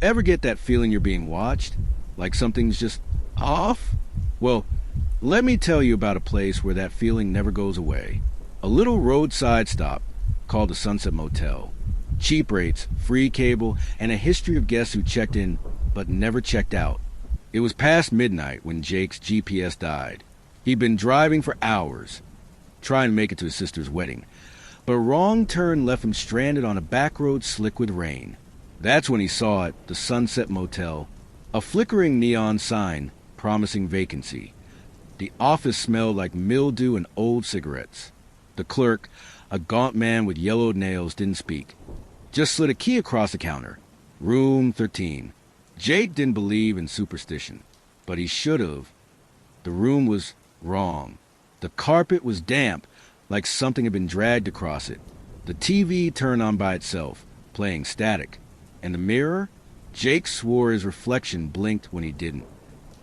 Ever get that feeling you're being watched? Like something's just off? Well, let me tell you about a place where that feeling never goes away. A little roadside stop called the Sunset Motel. Cheap rates, free cable, and a history of guests who checked in but never checked out. It was past midnight when Jake's GPS died. He'd been driving for hours, trying to make it to his sister's wedding, but a wrong turn left him stranded on a back road slick with rain. That's when he saw it, the Sunset Motel, a flickering neon sign promising vacancy. The office smelled like mildew and old cigarettes. The clerk, a gaunt man with yellowed nails, didn't speak. Just slid a key across the counter. Room 13. Jake didn't believe in superstition, but he should have. The room was wrong. The carpet was damp, like something had been dragged across it. The TV turned on by itself, playing static. And the mirror? Jake swore his reflection blinked when he didn't.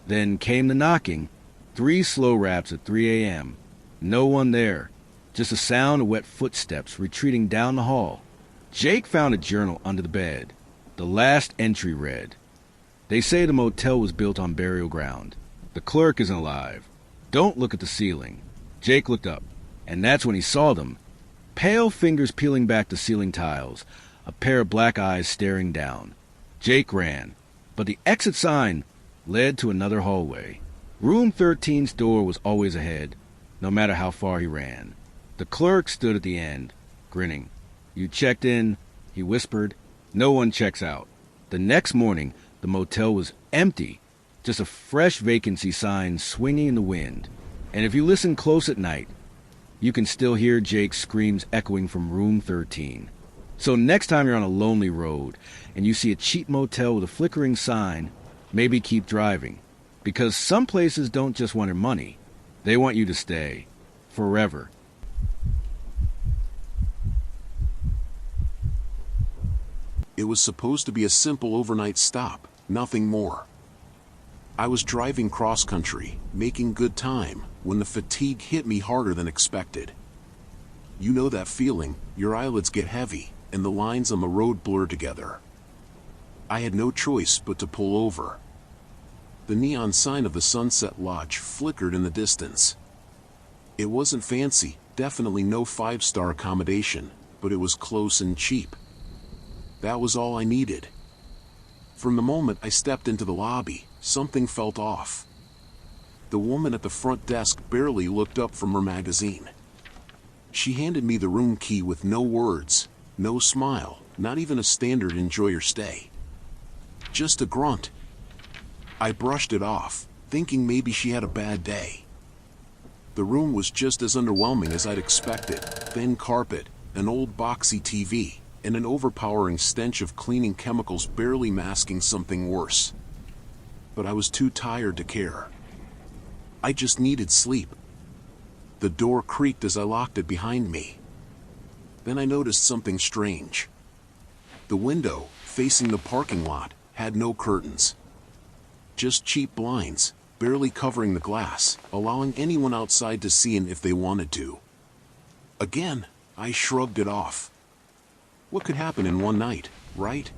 Then came the knocking. 3 slow raps at 3 a.m. No one there. Just a sound of wet footsteps retreating down the hall. Jake found a journal under the bed. The last entry read, "They say the motel was built on burial ground. The clerk isn't alive. Don't look at the ceiling." Jake looked up, and that's when he saw them. Pale fingers peeling back the ceiling tiles, a pair of black eyes staring down. Jake ran, but the exit sign led to another hallway. Room 13's door was always ahead, no matter how far he ran. The clerk stood at the end, grinning. "You checked in," he whispered. "No one checks out." The next morning, the motel was empty, just a fresh vacancy sign swinging in the wind. And if you listen close at night, you can still hear Jake's screams echoing from room 13. So next time you're on a lonely road and you see a cheap motel with a flickering sign, maybe keep driving. Because some places don't just want your money. They want you to stay. Forever. It was supposed to be a simple overnight stop, nothing more. I was driving cross-country, making good time, when the fatigue hit me harder than expected. You know that feeling, your eyelids get heavy, and the lines on the road blur together. I had no choice but to pull over. The neon sign of the Sunset Lodge flickered in the distance. It wasn't fancy, definitely no 5-star accommodation, but it was close and cheap. That was all I needed. From the moment I stepped into the lobby, something felt off. The woman at the front desk barely looked up from her magazine. She handed me the room key with no words, no smile, not even a standard "enjoy your stay." Just a grunt. I brushed it off, thinking maybe she had a bad day. The room was just as underwhelming as I'd expected. Thin carpet, an old boxy TV, and an overpowering stench of cleaning chemicals barely masking something worse. But I was too tired to care. I just needed sleep. The door creaked as I locked it behind me. Then I noticed something strange. The window, facing the parking lot, had no curtains. Just cheap blinds, barely covering the glass, allowing anyone outside to see in if they wanted to. Again, I shrugged it off. What could happen in one night, right?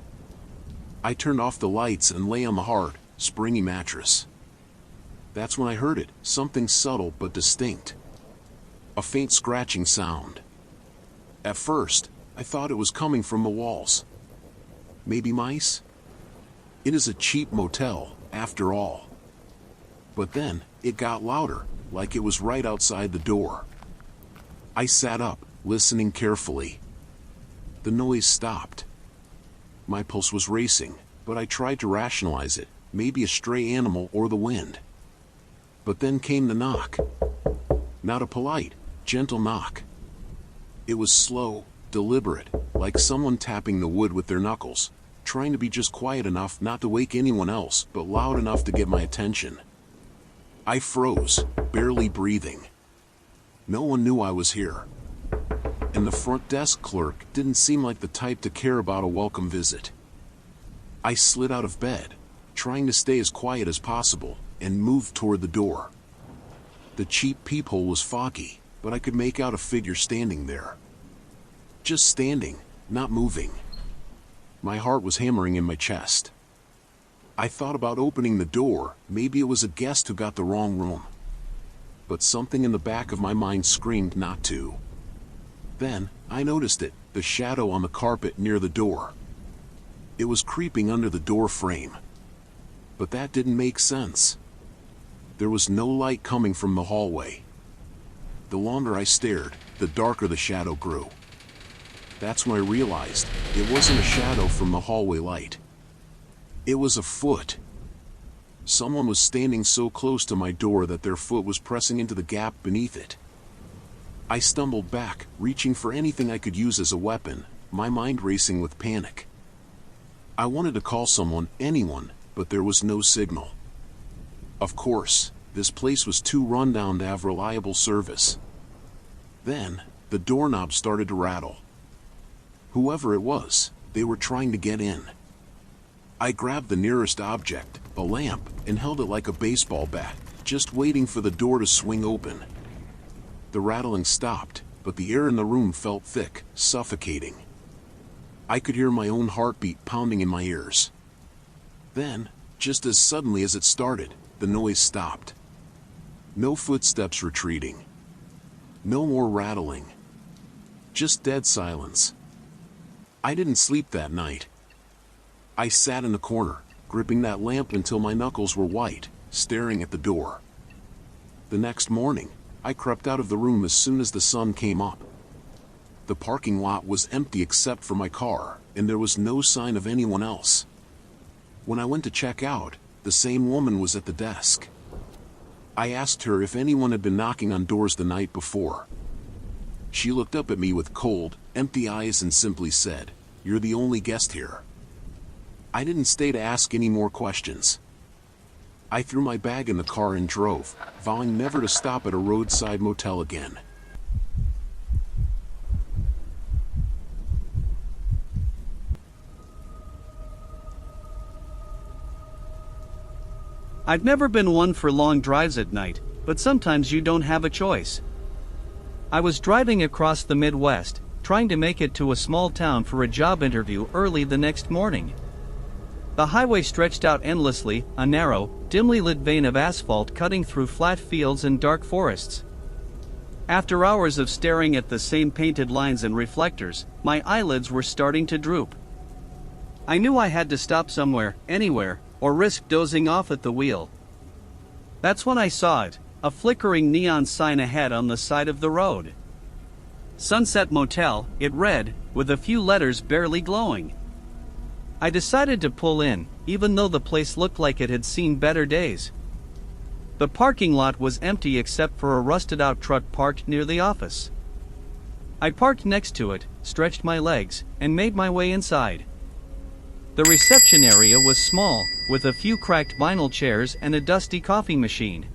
I turned off the lights and lay on the hard, springy mattress. That's when I heard it, something subtle but distinct. A faint scratching sound. At first, I thought it was coming from the walls. Maybe mice? It is a cheap motel, after all. But then, it got louder, like it was right outside the door. I sat up, listening carefully. The noise stopped. My pulse was racing, but I tried to rationalize it, maybe a stray animal or the wind. But then came the knock. Not a polite, gentle knock. It was slow, deliberate, like someone tapping the wood with their knuckles, trying to be just quiet enough not to wake anyone else, but loud enough to get my attention. I froze, barely breathing. No one knew I was here. And the front desk clerk didn't seem like the type to care about a welcome visit. I slid out of bed, trying to stay as quiet as possible, and moved toward the door. The cheap peephole was foggy, but I could make out a figure standing there. Just standing, not moving. My heart was hammering in my chest. I thought about opening the door, maybe it was a guest who got the wrong room. But something in the back of my mind screamed not to. Then, I noticed it, the shadow on the carpet near the door. It was creeping under the door frame. But that didn't make sense. There was no light coming from the hallway. The longer I stared, the darker the shadow grew. That's when I realized it wasn't a shadow from the hallway light. It was a foot. Someone was standing so close to my door that their foot was pressing into the gap beneath it. I stumbled back, reaching for anything I could use as a weapon, my mind racing with panic. I wanted to call someone, anyone, but there was no signal. Of course, this place was too rundown to have reliable service. Then, the doorknob started to rattle. Whoever it was, they were trying to get in. I grabbed the nearest object, a lamp, and held it like a baseball bat, just waiting for the door to swing open. The rattling stopped, but the air in the room felt thick, suffocating. I could hear my own heartbeat pounding in my ears. Then, just as suddenly as it started, the noise stopped. No footsteps retreating. No more rattling. Just dead silence. I didn't sleep that night. I sat in the corner, gripping that lamp until my knuckles were white, staring at the door. The next morning, I crept out of the room as soon as the sun came up. The parking lot was empty except for my car, and there was no sign of anyone else. When I went to check out, the same woman was at the desk. I asked her if anyone had been knocking on doors the night before. She looked up at me with cold, empty eyes and simply said, "You're the only guest here." I didn't stay to ask any more questions. I threw my bag in the car and drove, vowing never to stop at a roadside motel again. I've never been one for long drives at night, but sometimes you don't have a choice. I was driving across the Midwest, trying to make it to a small town for a job interview early the next morning. The highway stretched out endlessly, a narrow, dimly lit vein of asphalt cutting through flat fields and dark forests. After hours of staring at the same painted lines and reflectors, my eyelids were starting to droop. I knew I had to stop somewhere, anywhere, or risk dozing off at the wheel. That's when I saw it, a flickering neon sign ahead on the side of the road. Sunset Motel, it read, with a few letters barely glowing. I decided to pull in, even though the place looked like it had seen better days. The parking lot was empty except for a rusted-out truck parked near the office. I parked next to it, stretched my legs, and made my way inside. The reception area was small, with a few cracked vinyl chairs and a dusty coffee machine.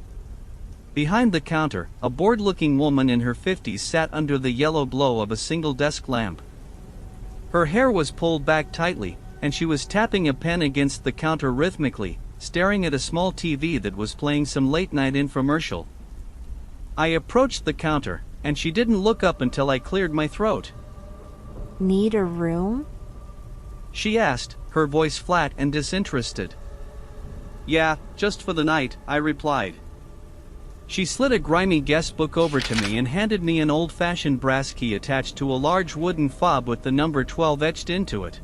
Behind the counter, a bored-looking woman in her 50s sat under the yellow glow of a single desk lamp. Her hair was pulled back tightly, and she was tapping a pen against the counter rhythmically, staring at a small TV that was playing some late-night infomercial. I approached the counter, and she didn't look up until I cleared my throat. "Need a room?" She asked, her voice flat and disinterested. "Yeah, just for the night," I replied. She slid a grimy guest book over to me and handed me an old-fashioned brass key attached to a large wooden fob with the number 12 etched into it.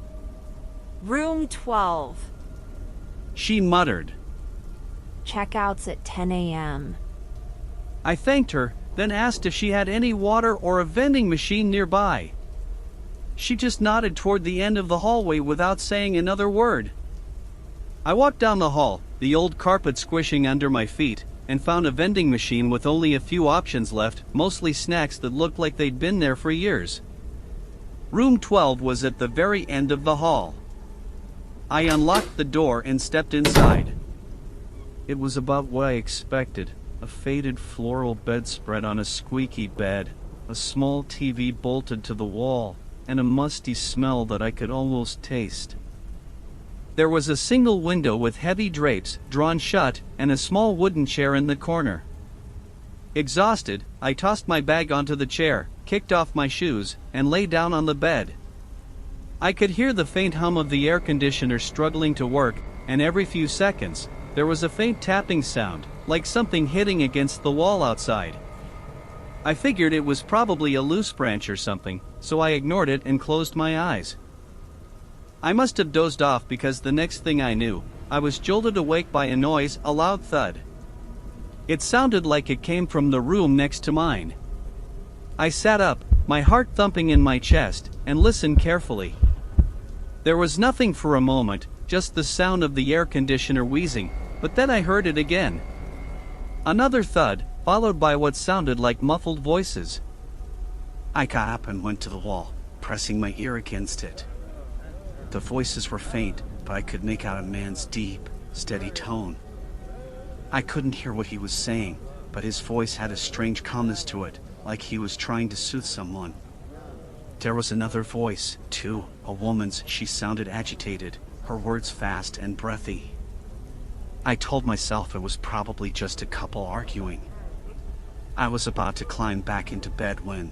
"Room 12. She muttered. Checkouts at 10 a.m. I thanked her, then asked if she had any water or a vending machine nearby. She just nodded toward the end of the hallway without saying another word. I walked down the hall, the old carpet squishing under my feet, and found a vending machine with only a few options left, mostly snacks that looked like they'd been there for years. Room 12 was at the very end of the hall. I unlocked the door and stepped inside. It was about what I expected, a faded floral bedspread on a squeaky bed, a small TV bolted to the wall, and a musty smell that I could almost taste. There was a single window with heavy drapes, drawn shut, and a small wooden chair in the corner. Exhausted, I tossed my bag onto the chair, kicked off my shoes, and lay down on the bed. I could hear the faint hum of the air conditioner struggling to work, and every few seconds, there was a faint tapping sound, like something hitting against the wall outside. I figured it was probably a loose branch or something, so I ignored it and closed my eyes. I must have dozed off because the next thing I knew, I was jolted awake by a noise, a loud thud. It sounded like it came from the room next to mine. I sat up, my heart thumping in my chest, and listened carefully. There was nothing for a moment, just the sound of the air conditioner wheezing, but then I heard it again. Another thud, followed by what sounded like muffled voices. I got up and went to the wall, pressing my ear against it. The voices were faint, but I could make out a man's deep, steady tone. I couldn't hear what he was saying, but his voice had a strange calmness to it, like he was trying to soothe someone. There was another voice, too, a woman's. She sounded agitated, her words fast and breathy. I told myself it was probably just a couple arguing. I was about to climb back into bed when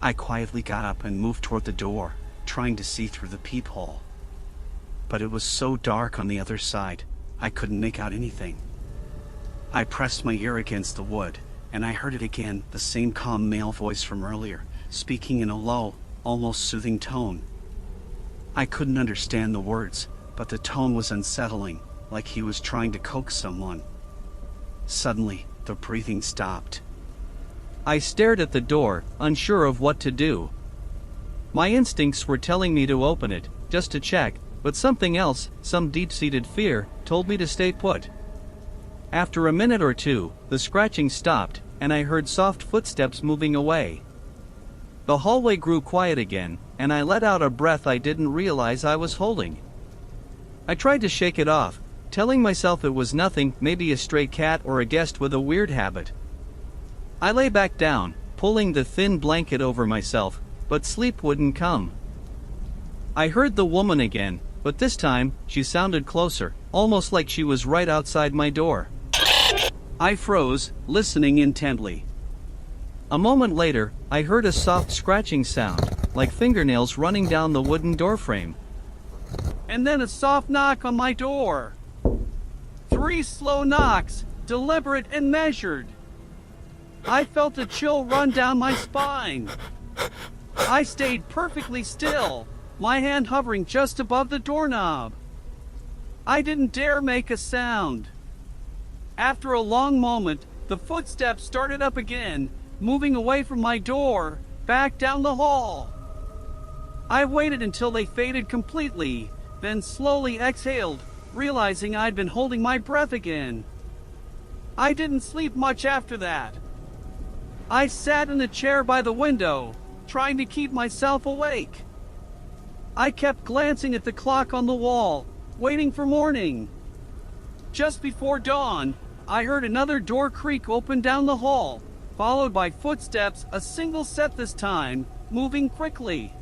I quietly got up and moved toward the door, trying to see through the peephole. But it was so dark on the other side, I couldn't make out anything. I pressed my ear against the wood, and I heard it again, the same calm male voice from earlier, speaking in a low, almost soothing tone. I couldn't understand the words, but the tone was unsettling, like he was trying to coax someone. Suddenly, the breathing stopped. I stared at the door, unsure of what to do. My instincts were telling me to open it, just to check, but something else, some deep-seated fear, told me to stay put. After a minute or two, the scratching stopped, and I heard soft footsteps moving away. The hallway grew quiet again, and I let out a breath I didn't realize I was holding. I tried to shake it off, telling myself it was nothing, maybe a stray cat or a guest with a weird habit. I lay back down, pulling the thin blanket over myself, but sleep wouldn't come. I heard the woman again, but this time, she sounded closer, almost like she was right outside my door. I froze, listening intently. A moment later, I heard a soft scratching sound, like fingernails running down the wooden doorframe. And then a soft knock on my door. 3 slow knocks, deliberate and measured. I felt a chill run down my spine. I stayed perfectly still, my hand hovering just above the doorknob. I didn't dare make a sound. After a long moment, the footsteps started up again, moving away from my door, back down the hall. I waited until they faded completely, then slowly exhaled, realizing I'd been holding my breath again. I didn't sleep much after that. I sat in a chair by the window, trying to keep myself awake. I kept glancing at the clock on the wall, waiting for morning. Just before dawn, I heard another door creak open down the hall, followed by footsteps, a single set this time, moving quickly.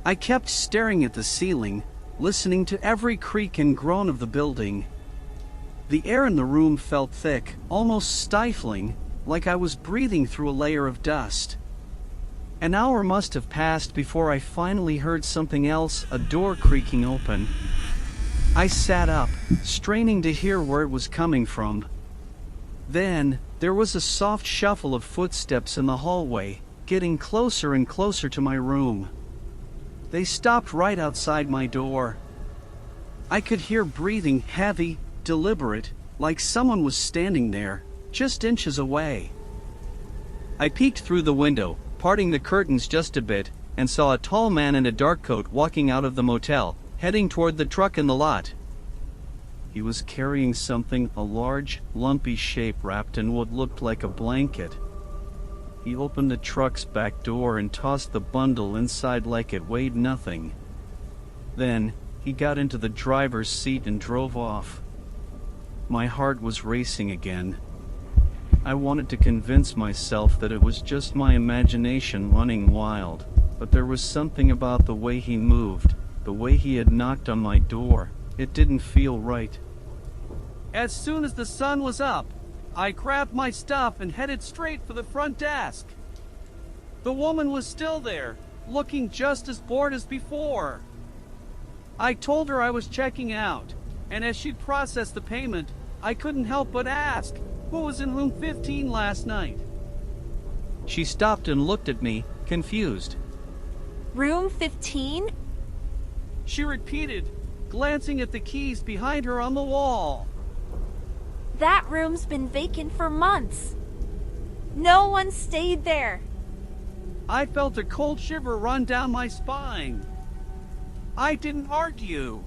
I kept staring at the ceiling, listening to every creak and groan of the building. The air in the room felt thick, almost stifling, like I was breathing through a layer of dust. An hour must have passed before I finally heard something else, a door creaking open. I sat up, straining to hear where it was coming from. Then, there was a soft shuffle of footsteps in the hallway, getting closer and closer to my room. They stopped right outside my door. I could hear breathing, heavy, deliberate, like someone was standing there, just inches away. I peeked through the window, parting the curtains just a bit, and saw a tall man in a dark coat walking out of the motel, heading toward the truck in the lot. He was carrying something, a large, lumpy shape wrapped in what looked like a blanket. He opened the truck's back door and tossed the bundle inside like it weighed nothing. Then, he got into the driver's seat and drove off. My heart was racing again. I wanted to convince myself that it was just my imagination running wild, but there was something about the way he moved, the way he had knocked on my door. It didn't feel right. As soon as the sun was up, I grabbed my stuff and headed straight for the front desk. The woman was still there, looking just as bored as before. I told her I was checking out, and as she'd processed the payment, I couldn't help but ask, who was in room 15 last night? She stopped and looked at me, confused. Room 15? She repeated, glancing at the keys behind her on the wall. That room's been vacant for months. No one stayed there. I felt a cold shiver run down my spine. I didn't argue.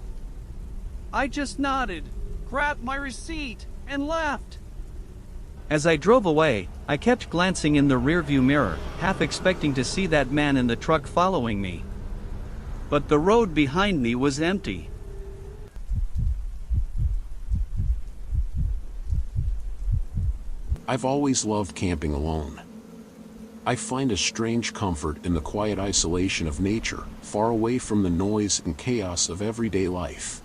I just nodded, grabbed my receipt, and left. As I drove away, I kept glancing in the rearview mirror, half expecting to see that man in the truck following me. But the road behind me was empty. I've always loved camping alone. I find a strange comfort in the quiet isolation of nature, far away from the noise and chaos of everyday life.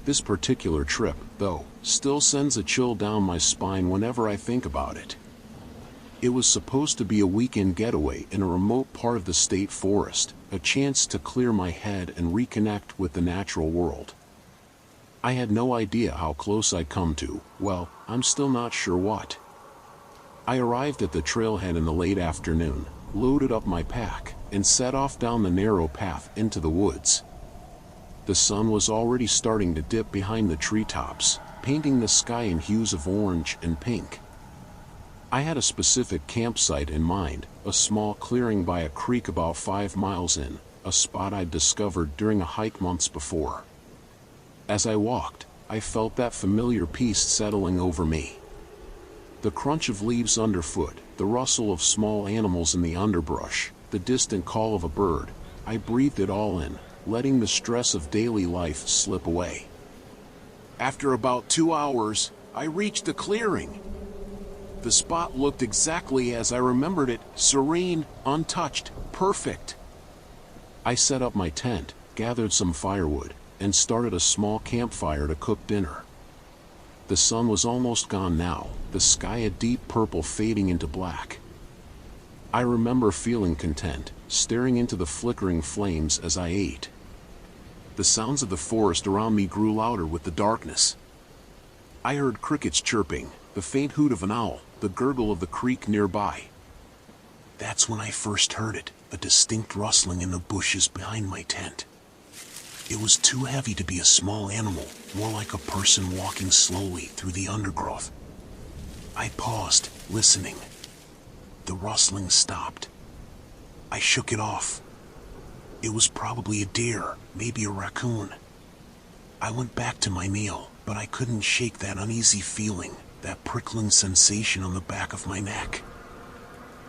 This particular trip, though, still sends a chill down my spine whenever I think about it. It was supposed to be a weekend getaway in a remote part of the state forest, a chance to clear my head and reconnect with the natural world. I had no idea how close I'd come to, well, I'm still not sure what. I arrived at the trailhead in the late afternoon, loaded up my pack, and set off down the narrow path into the woods. The sun was already starting to dip behind the treetops, painting the sky in hues of orange and pink. I had a specific campsite in mind, a small clearing by a creek about 5 miles in, a spot I'd discovered during a hike months before. As I walked, I felt that familiar peace settling over me. The crunch of leaves underfoot, the rustle of small animals in the underbrush, the distant call of a bird, I breathed it all in, letting the stress of daily life slip away. After about 2 hours, I reached the clearing. The spot looked exactly as I remembered it, serene, untouched, perfect. I set up my tent, gathered some firewood, and started a small campfire to cook dinner. The sun was almost gone now, the sky a deep purple fading into black. I remember feeling content, staring into the flickering flames as I ate. The sounds of the forest around me grew louder with the darkness. I heard crickets chirping, the faint hoot of an owl, the gurgle of the creek nearby. That's when I first heard it, a distinct rustling in the bushes behind my tent. It was too heavy to be a small animal, more like a person walking slowly through the undergrowth. I paused, listening. The rustling stopped. I shook it off. It was probably a deer, maybe a raccoon. I went back to my meal, but I couldn't shake that uneasy feeling, that prickling sensation on the back of my neck.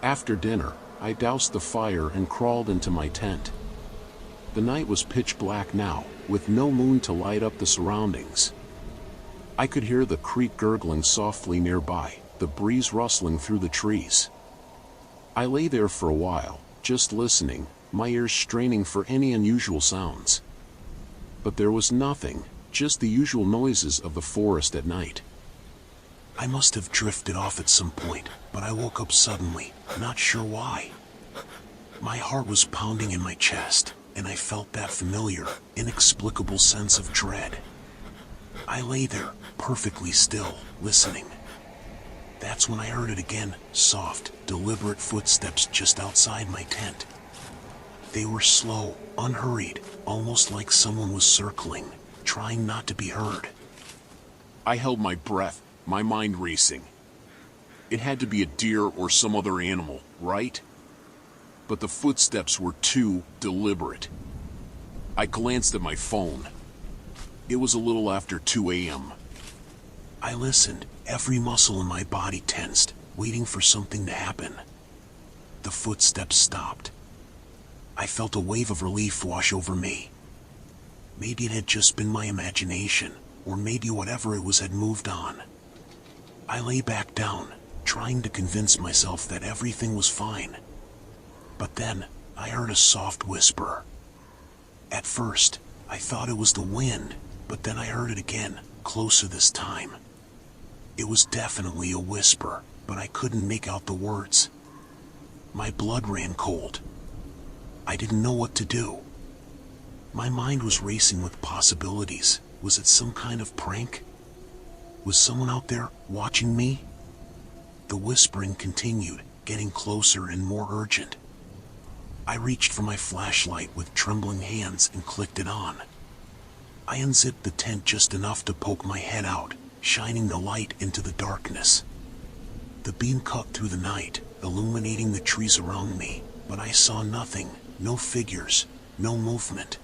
After dinner, I doused the fire and crawled into my tent. The night was pitch black now, with no moon to light up the surroundings. I could hear the creek gurgling softly nearby, the breeze rustling through the trees. I lay there for a while, just listening, my ears straining for any unusual sounds. But there was nothing, just the usual noises of the forest at night. I must have drifted off at some point, but I woke up suddenly, not sure why. My heart was pounding in my chest, and I felt that familiar, inexplicable sense of dread. I lay there, perfectly still, listening. That's when I heard it again, soft, deliberate footsteps just outside my tent. They were slow, unhurried, almost like someone was circling, trying not to be heard. I held my breath, my mind racing. It had to be a deer or some other animal, right? But the footsteps were too deliberate. I glanced at my phone. It was a little after 2 a.m. I listened, every muscle in my body tensed, waiting for something to happen. The footsteps stopped. I felt a wave of relief wash over me. Maybe it had just been my imagination, or maybe whatever it was had moved on. I lay back down, trying to convince myself that everything was fine. But then, I heard a soft whisper. At first, I thought it was the wind, but then I heard it again, closer this time. It was definitely a whisper, but I couldn't make out the words. My blood ran cold. I didn't know what to do. My mind was racing with possibilities. Was it some kind of prank? Was someone out there watching me? The whispering continued, getting closer and more urgent. I reached for my flashlight with trembling hands and clicked it on. I unzipped the tent just enough to poke my head out, shining the light into the darkness. The beam cut through the night, illuminating the trees around me, but I saw nothing, no figures, no movement.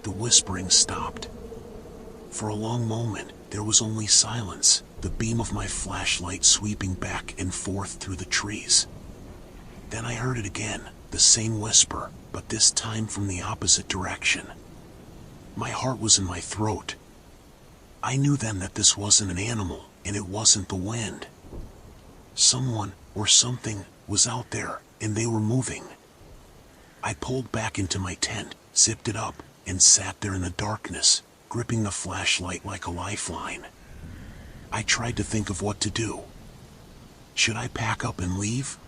The whispering stopped. For a long moment, there was only silence, the beam of my flashlight sweeping back and forth through the trees. Then I heard it again, the same whisper, but this time from the opposite direction. My heart was in my throat. I knew then that this wasn't an animal, and it wasn't the wind. Someone, or something, was out there, and they were moving. I pulled back into my tent, zipped it up, and sat there in the darkness, gripping the flashlight like a lifeline. I tried to think of what to do. Should I pack up and leave?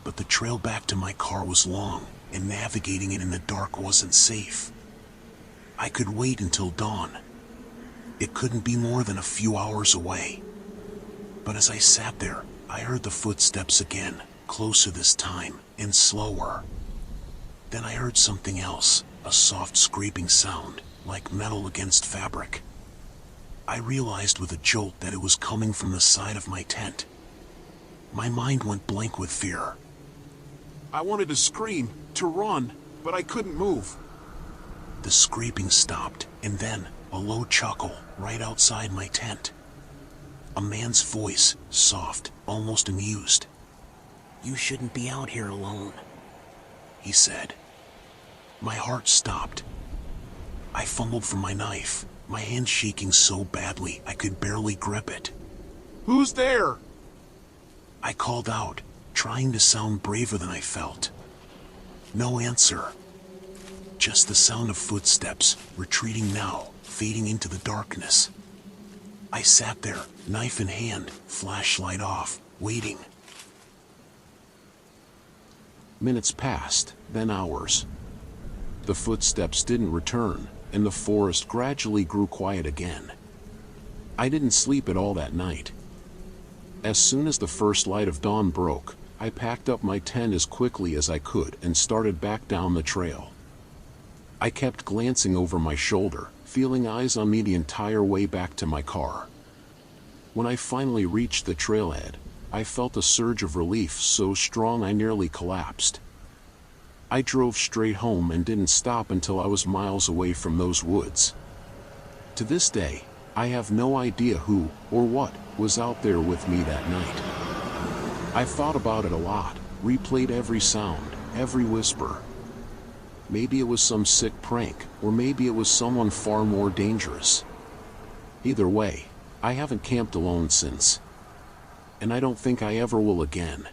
But the trail back to my car was long, and navigating it in the dark wasn't safe. I could wait until dawn. It couldn't be more than a few hours away. But as I sat there, I heard the footsteps again, closer this time, and slower. Then I heard something else, a soft scraping sound, like metal against fabric. I realized with a jolt that it was coming from the side of my tent. My mind went blank with fear. I wanted to scream, to run, but I couldn't move. The scraping stopped, and then a low chuckle right outside my tent. A man's voice, soft, almost amused. "You shouldn't be out here alone," he said. My heart stopped. I fumbled for my knife, my hand shaking so badly I could barely grip it. "Who's there?" I called out, trying to sound braver than I felt. No answer. Just the sound of footsteps, retreating now, fading into the darkness. I sat there, knife in hand, flashlight off, waiting. Minutes passed, then hours. The footsteps didn't return, and the forest gradually grew quiet again. I didn't sleep at all that night. As soon as the first light of dawn broke, I packed up my tent as quickly as I could and started back down the trail. I kept glancing over my shoulder, feeling eyes on me the entire way back to my car. When I finally reached the trailhead, I felt a surge of relief so strong I nearly collapsed. I drove straight home and didn't stop until I was miles away from those woods. To this day, I have no idea who or what was out there with me that night. I thought about it a lot, replayed every sound, every whisper. Maybe it was some sick prank, or maybe it was someone far more dangerous. Either way, I haven't camped alone since. And I don't think I ever will again.